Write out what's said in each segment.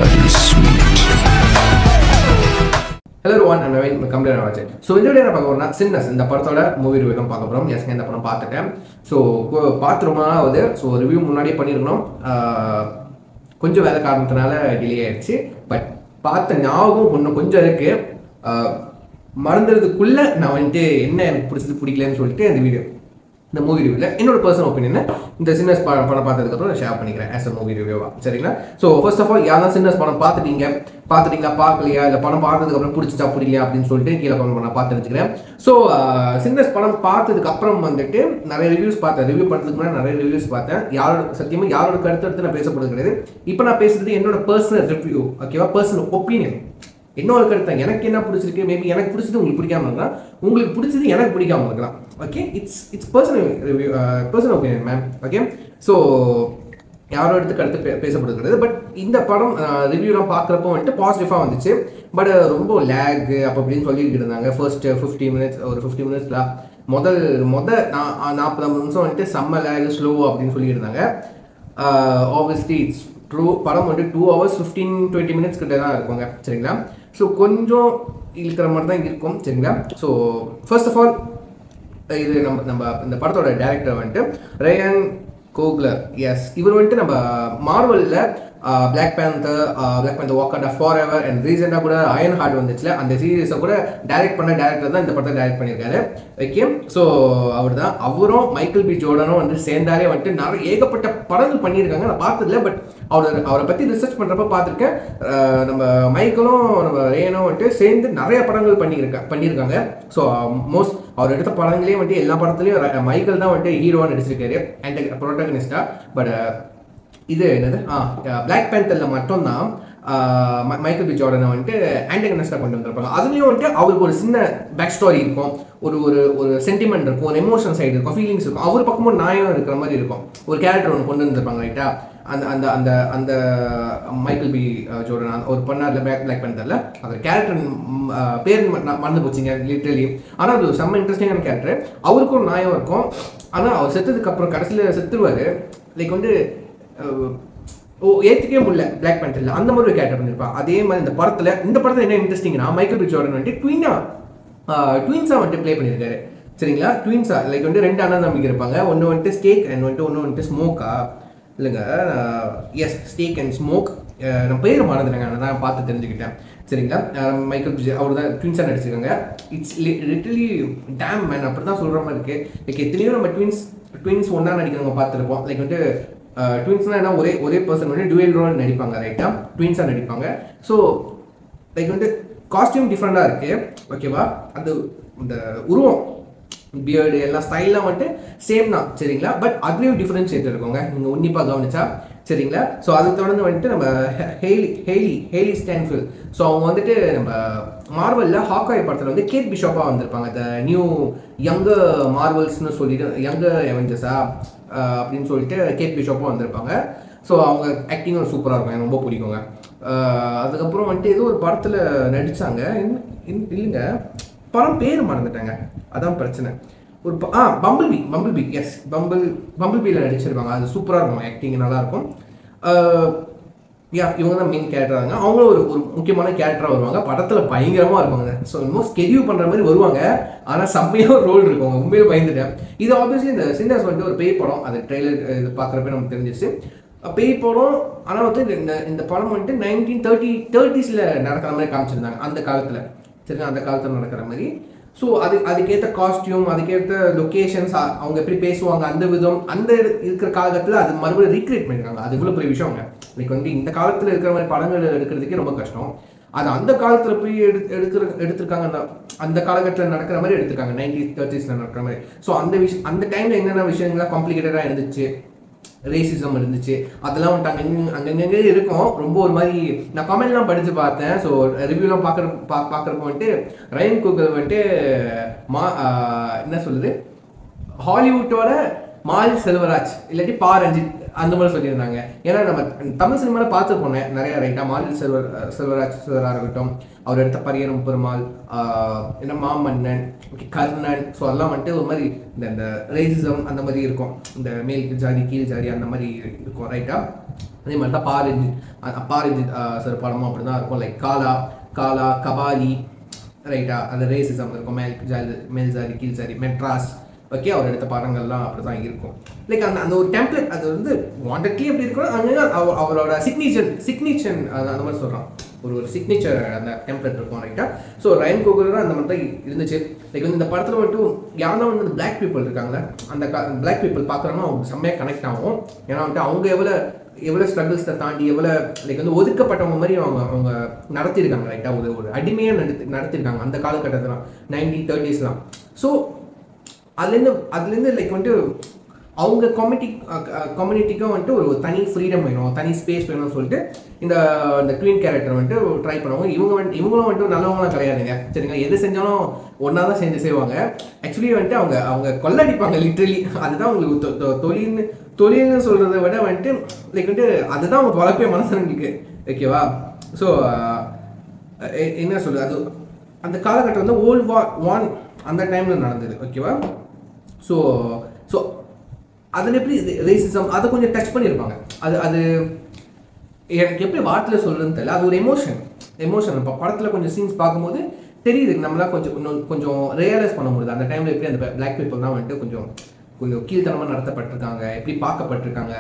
bloody sweet. Hello everyone, I'm Naveen. Welcome to our channel. So, in this video, we will see the part of movie review. Yes, I have பார்த்துட்டேன். So, பாத்ரூமா வந்து so review முன்னாடியே பண்ணிருக்கணும். கொஞ்சம் வேலை காரணத்தினால delay ஆயிடுச்சு. But பார்த்த ஞாபகம் கொஞ்சம் இருக்கு. மறந்துறதுக்குள்ள நான் வந்து என்ன எனக்கு பிடிச்சது பிடிக்கலன்னு சொல்லிட்டு இந்த மூவி ரிவ்யூல என்னோட பர்சனல் ஒப்பீனியன் இந்த சின்னஸ் படம் பார்த்ததுக்கு அப்புறம் ஷேர் பண்ணிக்கிறேன் as a மூவி ரிவ்யூவா. சரிங்களா? ஸோ ஃபர்ஸ்ட் ஆஃப் ஆல் யாரெல்லாம் சின்னஸ் படம் பார்த்துட்டீங்களா பார்க்கலையா இல்லை படம் பார்த்ததுக்கு அப்புறம் பிடிச்சா பிடிக்கலையா அப்படின்னு சொல்லிட்டு கீழே கமெண்ட் பண்ண பார்த்து தெரிஞ்சுக்கிறேன். ஸோ சின்னஸ் படம் பார்த்ததுக்கு அப்புறம் வந்துட்டு நிறைய ரிவ்யூஸ் பார்த்தேன். ரிவ்யூ பண்ணுறதுக்கு முன்னாடி நிறைய ரிவ்யூஸ் பார்த்தேன். சத்தியமாக யாரோட கருத்து எடுத்து நான் பேசப்படுறது கிடையாது. இப்போ நான் பேசுறது என்னோட பர்சனல் ரிவ்யூ, ஓகேவா? பர்சனல் ஒப்பீனியன், என்னோட கருத்து. எனக்கு என்ன பிடிச்சிருக்கு, மேபி எனக்கு பிடிச்சது உங்களுக்கு பிடிக்காம இருக்கலாம், உங்களுக்கு பிடிச்சது எனக்கு பிடிக்காம இருக்கலாம். Okay, it's personal review, personal opinion ma'am. Okay, so யாரோ எடுத்து அடுத்து பேசப்படுகிறது. பட் இந்த படம் ரிவ்யூலாம் பார்க்குறப்போ வந்துட்டு பாசிட்டிவாக வந்துச்சு. பட் ரொம்ப லேக் அப்போ அப்படின்னு சொல்லிட்டு இருந்தாங்க. ஃபர்ஸ்ட் 50 மினிட்ஸ், ஒரு 50 மினிட்ஸில் முதல் 40 நிமிஷம் வந்துட்டு செம்ம லேக், ஸ்லோ அப்படின்னு சொல்லியிருந்தாங்க. Obviously it's true. படம் வந்து 2 hours 15-20 மினிட்ஸ் கிட்ட தான் இருக்குங்க. சரிங்களா? ஸோ கொஞ்சம் இருக்கிற மாதிரி தான் இருக்கும். சரிங்களா? ஸோ ஃபர்ஸ்ட் ஆஃப் ஆல் இது நம்ம இந்த படத்தோட டைரக்டர் வந்துட்டு ரயன் கோக்லர். எஸ், இவர் வந்துட்டு நம்ம மார்வலில் பிளாக் பேந்தர் வாக்கண்டா ஃபாரெவர் அண்ட் ரீசெண்டாக கூட அயன் ஹார்ட் வந்துச்சுல, அந்த சீரீஸை கூட டைரக்ட் பண்ண டேரக்டர் தான் இந்த படத்தை டைரக்ட் பண்ணியிருக்காரு. ஓகே, ஸோ அவரும் மைக்கேல் பி ஜோர்டனும் வந்து சேர்ந்தாலே வந்துட்டு நிறைய ஏகப்பட்ட படங்கள் பண்ணியிருக்காங்க. நான் பார்த்ததில்ல, பட் அவரை பற்றி ரிசர்ச் பண்ணுறப்ப பார்த்துருக்கேன். நம்ம மைக்கேலும் நம்ம ரேனும் வந்துட்டு சேர்ந்து நிறைய படங்கள் பண்ணியிருக்காங்க. ஸோ மோஸ்ட் அவர் எடுத்த படங்களே வந்துட்டு எல்லா படத்துலையும் மைக்கேல் தான் வந்துட்டு ஹீரோவாக நடிச்சிருக்காரு, ப்ரோட்டகனிஸ்டாக. பட் இது என்னது பிளாக் பேந்தரில் மட்டும்தான் மைக்கேல் பி ஜார்டனை வந்துட்டு ஆன்டகனிஸ்டாக கொண்டு வந்திருப்பாங்க. அதுலேயும் வந்துட்டு அவருக்கு ஒரு சின்ன பேக் ஸ்டோரி இருக்கும், ஒரு சென்டிமெண்ட் இருக்கும், ஒரு எமோஷனல் சைடு இருக்கும், ஃபீலிங்ஸ் இருக்கும். அவர் பக்கமும் நியாயம் இருக்கிற மாதிரி இருக்கும். ஒரு கேரக்டர் ஒன்று கொண்டு வந்திருப்பாங்க ரைட்டா. அந்த அந்த அந்த மைக்கேல் பி ஜோர்டன் ஒரு பண்ணார்ல பிளாக் பேந்தரில் அந்த கேரக்டர் பேர் மறந்து போச்சுங்க லிட்டரலி. ஆனால் அது செம்ம இன்ட்ரெஸ்டிங்கான கேரக்டர். அவருக்கும் ஒரு நியாயம் இருக்கும். ஆனால் அவர் செத்ததுக்கு அப்புறம் கடைசியில் செத்துருவார். லைக் வந்து ஏற்றுக்கவே முடியல பிளாக் பேந்தரில். அந்த மாதிரி ஒரு கேரக்டர் பண்ணியிருப்பான். அதே மாதிரி இந்த படத்தில் என்ன இன்ட்ரெஸ்டிங்னா மைக்கேல் பி ஜோர்டன் வந்துட்டு ட்வின்ஸாக வந்துட்டு ப்ளே பண்ணியிருக்காரு. சரிங்களா? ட்வின்ஸாக லைக் வந்து 2 அண்ணன் தம்பிங்க இருப்பாங்க. ஒன்று வந்துட்டு ஸ்டேக் அண்ட் ஒன்று வந்துட்டு ஸ்மோக்கா இல்லைங்க. Yes, steak and smoke. நான் பேர் மறந்துட்டேங்க, நான் தான் பார்த்து தெரிஞ்சுக்கிட்டேன். சரிங்களா? மைக்கேல் பி அவர் தான் ட்வின்ஸாக நடிச்சிருக்காங்க. இட்ஸ் லிட்டரலி டேம் மேன், அப்படி தான் சொல்கிற மாதிரி இருக்குது. லைக் எத்தனையோ நம்ம ட்வின்ஸ் ஒன்றா நடிக்கிறவங்க பார்த்துருப்போம். லைக் வந்துட்டு ட்வின்ஸ்னால் என்ன, ஒரே பர்சன் வந்து டுவெல் ரோல் நடிப்பாங்க ரைட்டா, ட்வின்ஸாக நடிப்பாங்க. ஸோ லைக் வந்து காஸ்டியூம் டிஃப்ரெண்ட்டாக இருக்குது. ஓகேவா? அந்த இந்த உருவம், பியர்டு எல்லாம் ஸ்டைல்லாம் வந்துட்டு சேம் தான். சரிங்களா? பட் அதுலேயும் டிஃப்ரென்ஷியேட் இருக்குங்க, நீங்கள் உன்னிப்பாக கவனிச்சா. சரிங்களா? ஸோ அதுக்கு தொடர்ந்து வந்துட்டு நம்ம ஹெய்லி ஸ்டான்ஃபில். ஸோ அவங்க வந்துட்டு நம்ம மார்வலில் ஹாக்காய் படத்தில் வந்து கேட் பிஷப்பாக வந்திருப்பாங்க. த நியூ யங்கர் மார்வல்ஸ்னு சொல்லிட்டு யங்கர் அவெஞ்சர்ஸா அப்படின்னு சொல்லிட்டு கேட் பிஷப்பாக வந்திருப்பாங்க. ஸோ அவங்க ஆக்டிங்கும் சூப்பராக இருக்கும், எனக்கு ரொம்ப பிடிக்குங்க. அதுக்கப்புறம் வந்துட்டு ஏதோ ஒரு படத்தில் நடித்தாங்க. இல்லைங்க, படம் பேர் மறந்துட்டாங்க, அதான் பிரச்சனை. ஒரு பம்பிள்பி. எஸ், பம்பிள்பியில் நடிச்சிருப்பாங்க. அது சூப்பராக இருக்கும், ஆக்டிங் நல்லாயிருக்கும். இவங்க தான் மெயின் கேரக்டராங்க. அவங்களும் ஒரு முக்கியமான கேரக்டராக வருவாங்க. படத்தில் பயங்கரமாக இருப்பாங்க. ஸோ இன்னும் ஸ்கெடியூல் பண்ணுற மாதிரி வருவாங்க. ஆனால் செம்மையாக ஒரு ரோல் இருக்கும். உண்மையிலே பயந்துட்டேன். இது ஆப்வியஸ்லி இந்த சின்னஸ் வந்துட்டு ஒரு பேய் படம். அது ட்ரெய்லர் இது பார்க்குறப்ப நமக்கு தெரிஞ்சிச்சு பேய் படம். ஆனால் வந்து இந்த படம் வந்துட்டு 1930s நடக்கிற மாதிரி காமிச்சிருந்தாங்க அந்த காலத்தில். சரிங்களா? அந்த காலத்தில் நடக்கிற மாதிரி. ஸோ அதுக்கேற்ற காஸ்டியூம், அதுக்கேற்ற லொக்கேஷன்ஸ், அவங்க எப்படி பேசுவாங்க, அந்த விதம், அந்த இருக்கிற காலகட்டத்தில் அது மறுபடியும் ரீக்ரியேட் பண்ணியிருக்காங்க. அது இவ்வளோ பெரிய விஷயங்க. லைக் வந்து இந்த காலத்தில் இருக்கிற மாதிரி படங்கள் எடுக்கிறதுக்கே ரொம்ப கஷ்டம். அது அந்த காலத்தில் போய் எடுத்திருக்காங்க. அந்த காலகட்டத்தில் நடக்கிற மாதிரி எடுத்திருக்காங்க, 1930s நடக்கிற மாதிரி. ஸோ அந்த டைமில் என்னென்ன விஷயங்கள்லாம் காம்ப்ளிகேட்டடாக இருந்துச்சு, ரேசிசம் இருந்துச்சு, அதெல்லாம் வந்துட்டு அங்கங்கே இருக்கும். ரொம்ப ஒரு மாதிரி நான் கமெண்ட்லாம் படித்து பார்த்தேன். ஸோ ரிவ்யூலாம் பார்க்குறப்போ வந்துட்டு ரயன் கோக்லர் வந்துட்டு என்ன சொல்லுது, ஹாலிவுட்டோட மாரி செல்வராஜ் இல்லாட்டி பா ரஞ்சித் அந்த மாதிரி சொல்லியிருந்தாங்க. ஏன்னா நம்ம தமிழ் சினிமாவில் பார்த்துருப்போம் நிறைய ரைட்டாக. மாரி செல்வராஜ் சாராக இருக்கட்டும், அவர் எடுத்த பரியரும் பெருமாள், என்ன மாமன்னன், கர்ணன், ஸோ அதெல்லாம் வந்துட்டு ஒரு மாதிரி இந்த ரேசிசம் அந்த மாதிரி இருக்கும், இந்த மேல் ஜாதி கீழ் ஜாதி அந்த மாதிரி இருக்கும் ரைட்டாக. அதே மாதிரி தான் பாரஞ்சித் சார் படமும் அப்படி தான் இருக்கும். லைக் காலா கபாலி ரைட்டா, அந்த ரேசிசம் இருக்கும், மேல் ஜாதி கீழ் ஜாதி, மெட்ராஸ், ஓகே, அவர் எடுத்த படங்கள்லாம் அப்படி தான் இருக்கும். லைக் அந்த ஒரு டெம்ப்ளேட் அது வந்து வாண்டட்லி எப்படி இருக்கணும், அங்கே அவரோட சிக்னேச்சர் அந்த மாதிரி சொல்கிறான், ஒரு சிக்னேச்சர் அந்த டெம்ப்ளேட் இருக்கும் ரைட்டா. ஸோ ரயன் கோகுலரும் அந்த மாதிரி தான் இருந்துச்சு. லைக் வந்து இந்த படத்தில் வந்துட்டு யாருன்னா வந்து பிளாக் பீப்புள் இருக்காங்களே, அந்த பிளாக் பீப்புள் பார்க்குறாங்கன்னா அவங்க செம்மையாக கனெக்ட் ஆகும். ஏன்னா வந்துட்டு அவங்க எவ்வளோ ஸ்ட்ரகிள்ஸை தாண்டி எவ்வளோ லைக் வந்து ஒதுக்கப்பட்டவங்க மாதிரி அவங்க நடத்தியிருக்காங்க ரைட்டாக. ஒரு அடிமையாக நடத்தியிருக்காங்க அந்த காலகட்டத்தில் 1930s. ஸோ அதுலேருந்து லைக் வந்துட்டு அவங்க கம்யூனிட்டிக்கும் வந்துட்டு ஒரு தனி ஃப்ரீடம் வேணும், தனி ஸ்பேஸ் வேணும்னு சொல்லிட்டு இந்த குவீன் கேரக்டர் வந்துட்டு ட்ரை பண்ணுவாங்க. இவங்களும் வந்துட்டு நல்லவங்களாம் கிடையாதுங்க சரிங்களா. எது செஞ்சாலும் ஒன்றா தான் செய்வாங்க. ஆக்சுவலி வந்துட்டு அவங்க கொள்ளடிப்பாங்க லிட்ரலி. அதுதான் அவங்களுக்கு தொழில்னு சொல்கிறத விட வந்துட்டு லைக் வந்துட்டு அதுதான் அவங்க வளர்ப்பே மனசனுக்கு, ஓகேவா. ஸோ என்ன சொல்கிறது, அது அந்த காலகட்டம் வந்து World War I அந்த டைமில் நடந்தது, ஓகேவா. ஸோ அதில் எப்படி ரேசிசம் அதை கொஞ்சம் டச் பண்ணியிருப்பாங்க. அது எனக்கு எப்படி வார்த்தையில் சொல்கிறதுன்னு தெரியல, அது ஒரு எமோஷன் இப்போ படத்தில் கொஞ்சம் சீன்ஸ் பார்க்கும்போது தெரியுது, நம்மளால் கொஞ்சம் ரியலைஸ் பண்ண முடியுது அந்த டைமில் எப்படி அந்த பிளாக் பீப்புள் தான் வந்துட்டு கொஞ்சம் கீழ்த்தனமாக நடத்தப்பட்டிருக்காங்க, எப்படி பார்க்கப்பட்டிருக்காங்க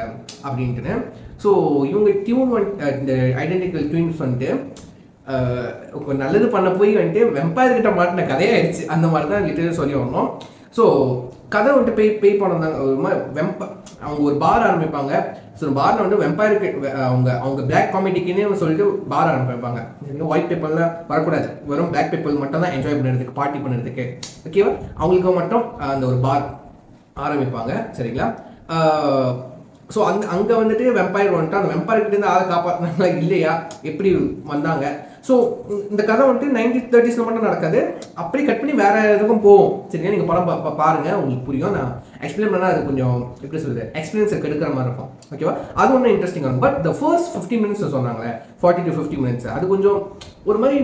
அப்படின்ட்டுன்னு. ஸோ இவங்க இந்த ஐடென்டிக்கல் ட்வின்ஸ் வந்துட்டு நல்லது பண்ண போய் வந்துட்டு வெம்பயர் கிட்ட மாட்டின கதையாயிடுச்சு. அந்த மாதிரி தான் லிட்டரலி சொல்லி வரணும். ஸோ கதை வந்துட்டு பேய் படம் தாங்க. ஒரு மாதிரி அவங்க ஒரு பார் ஆரம்பிப்பாங்க. ஸோ பாரில் வந்து வெம்பயருக்கு அவங்க பிளாக் காமெடிக்குன்னு சொல்லிட்டு பார் ஆரம்பிப்பாங்க. ஒயிட் பீப்புள்லாம் வரக்கூடாது, வெறும் பிளாக் பீப்புள் மட்டும் தான் என்ஜாய் பண்ணுறதுக்கு, பார்ட்டி பண்ணுறதுக்கு, ஓகேவா. அவங்களுக்கு மட்டும் அந்த ஒரு பார் ஆரம்பிப்பாங்க சரிங்களா. ஸோ அங்கே வந்துட்டு வெம்பயர் வந்துட்டு அந்த வெம்பயர்கிட்டேருந்து ஆளை காப்பாற்றினாங்களா இல்லையா, எப்படி வந்தாங்க. ஸோ இந்த கதை வந்துட்டு 1930s மட்டும் நடக்காது, அப்படியே கட் பண்ணி வேற எதுக்கும் போகும் சரிங்களா. நீங்கள் படம் பாருங்கள், உங்களுக்கு புரியும். நான் எக்ஸ்பிளைன் பண்ணால் அது கொஞ்சம் எப்படி சொல்லுது, எக்ஸ்பீரியன்ஸை கெடுக்கிற மாதிரி இருக்கும், ஓகேவா. அது ஒன்றும் இன்ட்ரெஸ்டிங்காக இருக்கும். பட் த ஃபர்ஸ்ட் 15 minutes சொன்னாங்களே, 40 to 50 minutes, அது கொஞ்சம் ஒரு மாதிரி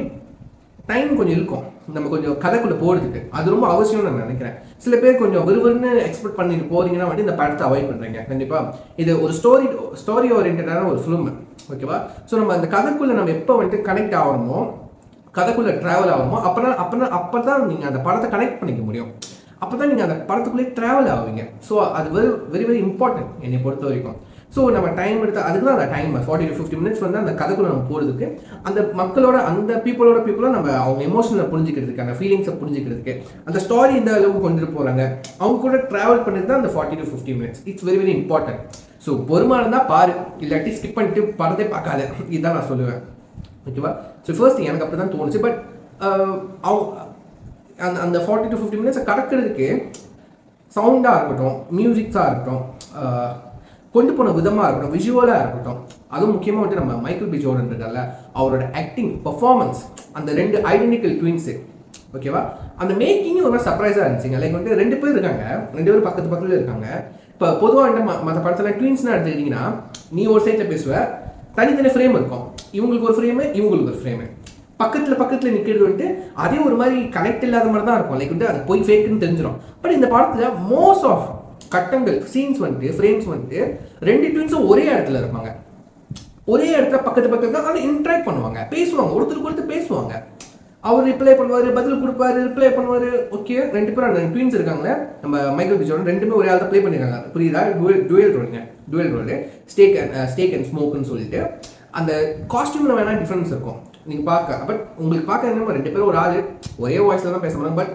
டைம் கொஞ்சம் இருக்கும் நம்ம கொஞ்சம் கதைக்குள்ளே போகிறதுக்கு. அது ரொம்ப அவசியம்னு நான் நினைக்கிறேன். சில பேர் கொஞ்சம் விறுவிறுன்னு எக்ஸ்பெக்ட் பண்ணிட்டு போகிறீங்கன்னா வந்து இந்த படத்தை அவாய்ட் பண்ணுறீங்க கண்டிப்பாக. இது ஒரு ஸ்டோரி ஓரியன்டான ஒரு ஃபிலிம், ஓகேவா. ஸோ நம்ம அந்த கதைக்குள்ளே நம்ம எப்போ வந்துட்டு கனெக்ட் ஆகிறோமோ, கதைக்குள்ளே ட்ராவல் ஆகிறோமோ, அப்போ தான் நீங்கள் அந்த படத்தை கனெக்ட் பண்ணிக்க முடியும். அப்போ தான் நீங்கள் அந்த படத்துக்குள்ளேயே ட்ராவல் ஆகுவீங்க. ஸோ அது வெரி வெரி இம்பார்ட்டன்ட் என்னை பொறுத்த வரைக்கும். ஸோ நம்ம டைம் எடுத்து அதுக்கு தான் அந்த டைம் 40 to 50 minutes வந்து அந்த கதைக்குள்ளே நம்ம போகிறதுக்கு, அந்த மக்களோட அந்த பீப்புளோட நம்ம அவங்க எமோஷனை புரிஞ்சுக்கிறதுக்கு, அந்த ஃபீலிங்ஸை புரிஞ்சுக்கிறதுக்கு, அந்த ஸ்டோரி இந்த அளவுக்கு கொண்டுட்டு போகிறாங்க, அவங்க கூட ட்ராவல் பண்ணது தான் அந்த 40 to 50 minutes. It's very very important. So பொறுமையாக இருந்தால் பாரு, இல்லாட்டி ஸ்கிப் பண்ணிட்டு படத்தை பார்க்காத, இதுதான் நான் சொல்லுவேன், ஓகேவா. ஸோ ஃபர்ஸ்ட் எனக்கு அப்படி தான் தோணுச்சு. பட் அந்த 40 to 50 minutes கடக்கிறதுக்கு சவுண்டாக இருக்கட்டும், மியூசிக்ஸாக இருக்கட்டும், கொண்டு போன விதமாக இருக்கட்டும், விஷுவலாக இருக்கட்டும், அதுவும் முக்கியமாக வந்துட்டு நம்ம மைக்கேல் பி ஜோர்டன் இருக்கார்ல, அவரோட ஆக்டிங் பர்ஃபார்மன்ஸ், அந்த 2 ஐடென்டிக்கல் ட்வின்ஸு, ஓகேவா. அந்த மேக்கிங் ஒரு மாதிரி சர்ப்ரைஸாக இருந்துச்சுங்க. லைக் வந்துட்டு 2 பேர் இருக்காங்க, 2 பேர் பக்கத்தில் இருக்காங்க. இப்போ பொதுவாக வந்துட்டு மற்ற படத்தில் ட்வின்ஸ்னால் எடுத்துக்கிட்டிங்கன்னா நீ ஒரு சைடில் பேசுவ, தனித்தனி ஃப்ரேம் இருக்கும், இவங்களுக்கு ஒரு ஃப்ரேமு இவங்களுக்கு ஒரு ஃப்ரேமு, பக்கத்தில் நிற்கிறது வந்துட்டு அதே ஒரு மாதிரி கனெக்ட் இல்லாத மாதிரி தான் இருக்கும். லைக் வந்துட்டு அது போய் ஃபேக்குன்னு தெரிஞ்சிடும். பட் இந்த படத்தில் மோஸ்ட் ஆஃப் கட்டங்கள் சீன்ஸ் வந்துட்டு ஃப்ரேம்ஸ் வந்துட்டு 2 ட்வின்ஸும் ஒரே இடத்துல இருப்பாங்க, ஒரே இடத்துல பக்கத்து தான், ஆனால் இன்ட்ராக்ட் பண்ணுவாங்க, பேசுவாங்க, ஒருத்தருக்கு பேசுவாங்க. அவர் ரிப்ளை பண்ணுவார், பதில் கொடுப்பாரு, ரிப்ளை பண்ணுவார், ஓகே. 2 பேரும் அந்த ட்வின்ஸ் இருக்காங்களே நம்ம மைக்கேல் பி ஜோர்டன், 2 ஒரே ஆள் தான் ப்ளே பண்ணியிருக்காங்க, புரியுதா. டுவெல் ரோல் ஸ்டேக் அண்ட் ஸ்மோக்குன்னு சொல்லிட்டு. அந்த காஸ்டியூமில் வேணால் டிஃப்ரென்ஸ் இருக்கும் நீங்கள் பார்க்க. பட் உங்களுக்கு பார்க்க என்ன 2 பேரும் ஒரு ஆள் ஒரே வாய்ஸில் தான் பேச மாட்டாங்க. பட்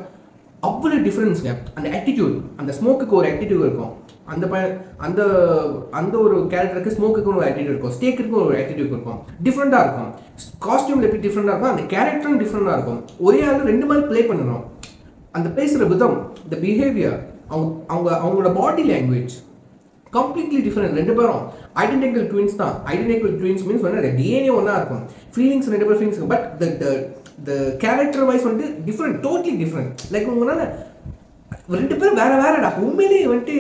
அவ்வளோ டிஃப்ரென்ஸுங்க. அந்த ஆட்டிடியூட், அந்த ஸ்மோக்குக்கு ஒரு ஆட்டிடியூட் இருக்கும், அந்த ஒரு கேரக்டருக்கு ஸ்மோக்குக்கு ஒரு ஆட்டிடியூட் இருக்கும், ஸ்டேக்குக்கு ஒரு ஆட்டிடியூட் இருக்கும், டிஃப்ரெண்ட்டாக இருக்கும். காஸ்டியூமில் எப்படி டிஃப்ரெண்ட்டாக இருக்கும், அந்த கேரக்டரும் டிஃப்ரெண்ட்டாக இருக்கும். ஒரே ஆள் 2 மாதிரி ப்ளே பண்ணணும். அந்த பேசுகிற விதம், இந்த பிஹேவியர், அவங்களோட பாடி லாங்குவேஜ் கம்ப்ளீட்லி டிஃப்ரெண்ட். 2 பேரும் ஐடென்டிக்கல் ட்வின்ஸ் தான். ஐடென்டிக்கல் ட்வின்ஸ் மீன்ஸ் வந்து டிஎன்ஏ ஒன்றா இருக்கும், ஃபீலிங்ஸ் 2 பேர் feelings. But the character wise வந்து டிஃப்ரெண்ட், டோட்டலி டிஃப்ரெண்ட். லைக் உங்களால் 2 பேரும் வேறடா. உண்மையிலேயே வந்துட்டு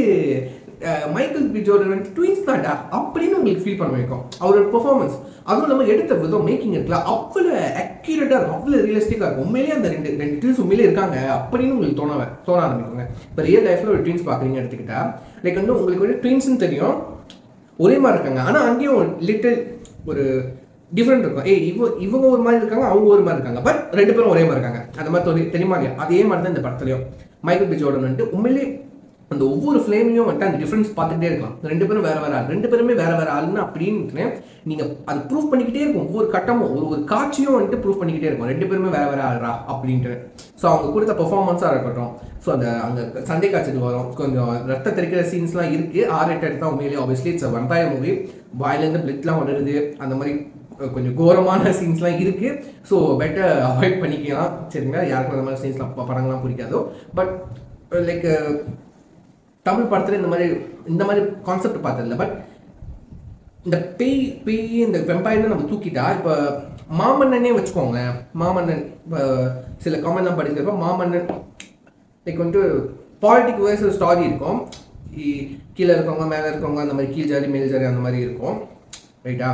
மைக்கேல் பி ஜோர்டன் வந்து ட்வின்ஸ் தான்டா அப்படின்னு உங்களுக்கு ஃபீல் பண்ண வைக்கும் அவரோட பெர்ஃபார்மன்ஸ். அதுவும் நம்ம எடுத்த விதம் மேக்கிங் இருக்குல்ல அவ்வளோ அக்யூரேட்டாக இருக்கும், அவ்வளோ ரியலிஸ்டிக்காக இருக்கும். உண்மையிலேயே அந்த ரெண்டு ட்வின்ஸ் உண்மையிலே இருக்காங்க அப்படின்னு உங்களுக்கு தோண ஆரம்பிக்குங்க. இப்போ ரியல் லைஃப்பில் ஒரு ட்வின்ஸ் பார்க்குறீங்க எடுத்துக்கிட்டா லைக் வந்து உங்களுக்கு வந்து ட்வின்ஸ்னு தெரியும், ஒரே மாதிரி இருக்காங்க, ஆனால் அங்கேயும் லிட்டில் ஒரு டிஃப்ரெண்ட் இருக்கும். இவங்க ஒரு மாதிரி இருக்காங்க, அவங்க ஒரு மாதிரி இருக்காங்க, பட் ரெண்டு பேரும் ஒரே மாதிரி இருக்காங்க. அந்த மாதிரி தெரியுமா இல்லையா? அதே மாதிரி தான் இந்த படத்துலையும் மைக்கேல் பி ஜோர்டன் வந்துட்டு உண்மையிலே அந்த ஒவ்வொரு ஃப்ளேம்லையும் வந்துட்டு அந்த டிஃப்ரென்ஸ் பார்த்துக்கிட்டே இருக்கலாம். ரெண்டு பேரும் வேற ஆள், ரெண்டு பேருமே வேற ஆளுன்னு அப்படின்னு நீங்கள் அது ப்ரூவ் பண்ணிக்கிட்டே இருக்கும். ஒவ்வொரு கட்டமும் ஒரு காட்சியும் வந்துட்டு ப்ரூவ் பண்ணிக்கிட்டே இருக்கும், ரெண்டு பேருமே வேற ஆளுரா அப்படின்ட்டு. ஸோ அவங்க கொடுத்த பெர்ஃபார்மன்ஸாக இருக்கட்டும், ஸோ அங்கே சண்டை காட்சிகள் வரும், கொஞ்சம் ரத்த தெரிக்கிற சீன்ஸ்லாம் இருக்குது. R-rated தான் உண்மையிலேயே. ஆப்வியஸ்லி இட்ஸ் வெம்பயர் மூவி, வாயிலேருந்து பிளட்லாம் வருது, அந்த மாதிரி கொஞ்சம் கோரமான சீன்ஸ்லாம் இருக்குது. ஸோ பெட்டர் அவாய்ட் பண்ணிக்கலாம் சரிங்களா, யாருக்கும் அந்த மாதிரி சீன்ஸ்லாம் படங்கள்லாம் பிடிக்காதோ. பட் லைக் தமிழ் படத்தில் இந்த மாதிரி கான்செப்ட் பார்த்ததில்ல. பட் இந்த பேய் இந்த வெம்பயர்னு நம்ம தூக்கிட்டா இப்போ மாமன்னனே வச்சுக்கோங்களேன். மாமன்னன் இப்போ சில காமெண்ட்லாம் படிக்கிறப்ப மாமன்னன் லைக் வந்துட்டு பாலிட்டிக் வைஸ் ஒரு ஸ்டாரி இருக்கும், கீழே இருக்கவங்க மேலே இருக்கவங்க அந்த மாதிரி கீழ் ஜாதி மேல் ஜாதி அந்த மாதிரி இருக்கும் ரைட்டா.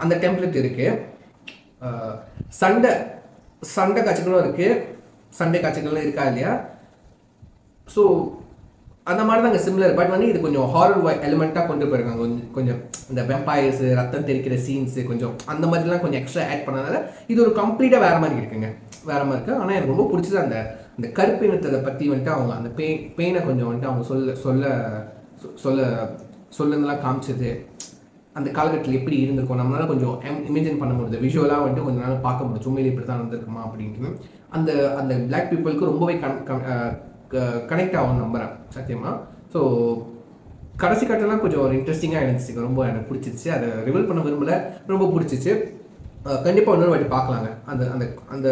அந்த டெம்ப்ளேட் இருக்குது. சண்டை காட்சிகளும் இருக்குது, சண்டை காட்சிகள்லாம் இருக்கா இல்லையா. ஸோ அந்த மாதிரி தான் சிமிலர். பட் வந்து இது கொஞ்சம் ஹாரர் எலிமெண்ட்டாக கொண்டு போயிருக்காங்க. கொஞ்சம் இந்த வெம்பயர்ஸ் ரத்தம் தெரிக்கிற சீன்ஸு கொஞ்சம் அந்த மாதிரிலாம் கொஞ்சம் எக்ஸ்ட்ரா ஆட் பண்ணனால இது ஒரு கம்ப்ளீட்டாக வேறு மாதிரி இருக்குங்க, வேறு மாதிரி இருக்குது. ஆனால் எனக்கு ரொம்ப பிடிச்சது அந்த கருப்பினத்தை பற்றி வந்துட்டு அவங்க அந்த பெயினை கொஞ்சம் வந்துட்டு அவங்க சொல்லலாம் காமிச்சது. அந்த காலகட்டத்தில் எப்படி இருந்திருக்கும் நம்மளால கொஞ்சம் இமேஜின் பண்ண முடியுது, விஷுவலாக வந்துட்டு கொஞ்சம் நாள் பார்க்க முடியும், உண்மையிலே இப்படி தான் இருந்திருக்குமா அப்படின்ட்டு. அந்த பிளாக் பீப்புளுக்கு ரொம்பவே கனெக்ட் ஆகும் நம்புகிறேன் சத்தியமாக. ஸோ கடைசி கட்டெல்லாம் கொஞ்சம் ஒரு இன்ட்ரெஸ்டிங்காக இருந்துச்சு, ரொம்ப எனக்கு பிடிச்சிருச்சு. அதை ரிவீல் பண்ண விரும்பல, ரொம்ப பிடிச்சிச்சு. கண்டிப்பாக இன்னொரு வாட்டி பார்க்கலாங்க. அந்த அந்த அந்த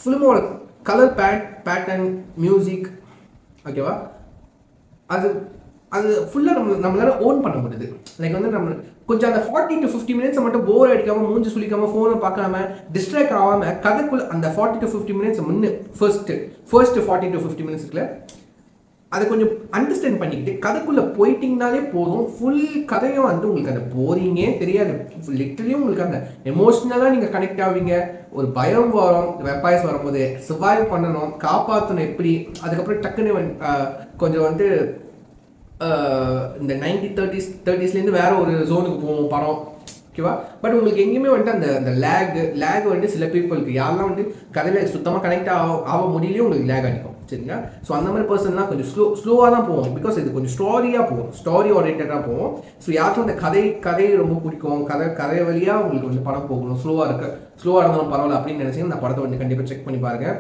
ஃபிலிமோட கலர் பேட்டர்ன் மியூசிக் ஓகேவா, அது ஃபுல்லாக நம்மளால ஓன் பண்ண முடியுது. லைக் வந்து நம்ம கொஞ்சம் அந்த 40 to 50 minutes மட்டும் போர் அடிக்காமல் மூஞ்சி சுளிக்காமல் ஃபோனை பார்க்காம டிஸ்ட்ராக்ட் ஆகாமல் கதைக்குள்ள அந்த 40 to 50 minutes முன்னே ஃபர்ஸ்ட் 40 to 50 minutes இருக்குல்ல அதை கொஞ்சம் அண்டர்ஸ்டாண்ட் பண்ணிக்கிட்டு கதைக்குள்ளே போயிட்டிங்கனாலே போதும். ஃபுல் கதையும் வந்து உங்களுக்கு அந்த போரிங்கே தெரியாது. லிட்டரலி உங்களுக்கு அந்த எமோஷ்னலாக நீங்கள் கனெக்ட் ஆவீங்க. ஒரு பயம் வரும், வெப்பாயஸ் வரும்போது சர்வைவ் பண்ணணும், காப்பாற்றணும் எப்படி. அதுக்கப்புறம் டக்குன்னு கொஞ்சம் வந்து இந்த 1930s வேற ஒரு ஜோனுக்கு போவோம் படம் ஓகேவா. பட் உங்களுக்கு எங்கேயுமே வந்துட்டு அந்த லேக் வந்துட்டு சில பீப்புளுக்கு யாரெல்லாம் வந்து கதையில் சுத்தமாக கனெக்ட் ஆக முடியலையும் உங்களுக்கு லேக் அடிக்கும் சரிங்களா. ஸோ அந்த மாதிரி பர்சன்லாம் கொஞ்சம் ஸ்லோவாக தான் போவோம், பிகாஸ் இது கொஞ்சம் ஸ்டோரி ஓரியன்டாக போவோம். ஸோ யாருக்கும் அந்த கதை ரொம்ப பிடிக்கும், கதை வழியாக உங்களுக்கு வந்து படம் போகணும், ஸ்லோவாக இருந்தாலும் பரவாயில்ல அப்படின்னு நினச்சிங்கன்னா இந்த படத்தை வந்து கண்டிப்பாக செக் பண்ணி பாருங்கள்.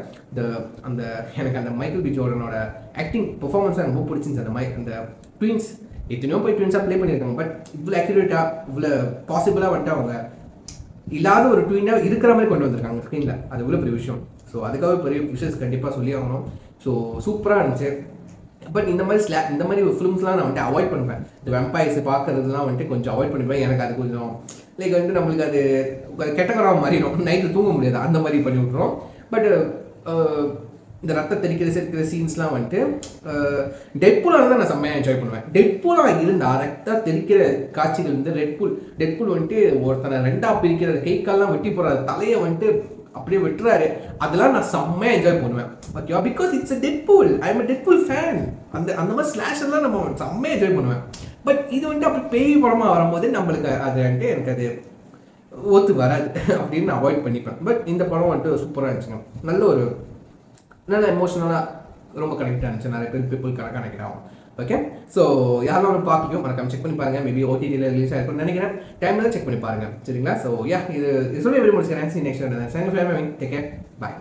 எனக்கு அந்த மைக்கேல் பி ஜோர்டனோட ஆக்டிங் பெர்ஃபார்மன்ஸ் ரொம்ப பிடிச்சிருந்துச்சு. அந்த ட்வின்ஸ் எத்தனையோ போய் ட்வின்ஸாக ப்ளே பண்ணியிருக்காங்க, பட் இவ்வளோ அக்யூரேட்டாக இவ்வளோ பாசிபிளாக வந்துட்டு அவங்க இல்லாத ஒரு ட்வினாக இருக்கிற மாதிரி கொண்டு வந்திருக்காங்க ஸ்க்ரீனில். அது இவ்வளோ பெரிய விஷயம். ஸோ அதுக்காக பெரிய விஷயஸ் கண்டிப்பாக சொல்லி ஆகணும். ஸோ சூப்பராக இருந்துச்சு. பட் இந்த மாதிரி ஃபிலிம்ஸ்லாம் நான் வந்துட்டு அவாய்ட் பண்ணுவேன். இந்த வெம்பயர்ஸ் பார்க்கறதுலாம் வந்துட்டு கொஞ்சம் அவாய்ட் பண்ணிப்பேன். எனக்கு அது கொஞ்சம் லைக் வந்துட்டு நம்மளுக்கு அது கெட்டகராக மாறிடும், நைட்டில் தூங்க முடியாது, அந்த மாதிரி பண்ணி விட்ருவோம். பட் இந்த ரத்த தெரிக்கிற சீன்ஸ்லாம் வந்துட்டு டெட்பூலாக தான் நான் செம்மையாக என்ஜாய் பண்ணுவேன். டெட்பூலாக இருந்தால் ரத்த தெரிக்கிற காட்சிகள் வந்து டெட்பூல் வந்துட்டு ஒருத்தனை ரெண்டாக பிரிக்கிற கை கால்லாம் வெட்டி போடுற தலையை வந்துட்டு அப்படியே வெட்டுறாரு, அதெல்லாம் நான் செம்மையாக என்ஜாய் பண்ணுவேன் ஓகேவா. Because it's a Deadpool, I am a Deadpool fan. அந்த மாதிரி ஸ்லாஷர்லாம் நம்ம செம்மையாக என்ஜாய் பண்ணுவேன். பட் இது வந்துட்டு அப்படி பேய் படமாக வரும்போது நம்மளுக்கு அது வந்துட்டு எனக்கு அது ஒத்து வராது அப்படின்னு நான் அவாய்ட் பண்ணிப்பேன். பட் இந்த படம் வந்துட்டு சூப்பராக இருந்துச்சுங்க, நல்ல எமோஷனலாக ரொம்ப கனெக்ட் ஆனிச்சு, நிறைய பீப்புள் கனெக்ட் ஆகும் ஓகே. ஸோ யாரெல்லாம் ஒன்று பார்க்கலையோ மறக்காம செக் பண்ணி பாருங்கள். மேபி OTTயில் ரிலீஸ் ஆகிருக்கும்னு நினைக்கிறேன், டைமில் செக் பண்ணி பாருங்கள் சரிங்களா. ஸோ இது சொல்லி எப்படி முடிச்சுக்கிறேன். நெக்ஸ்ட் டேக் கேர், பாய்.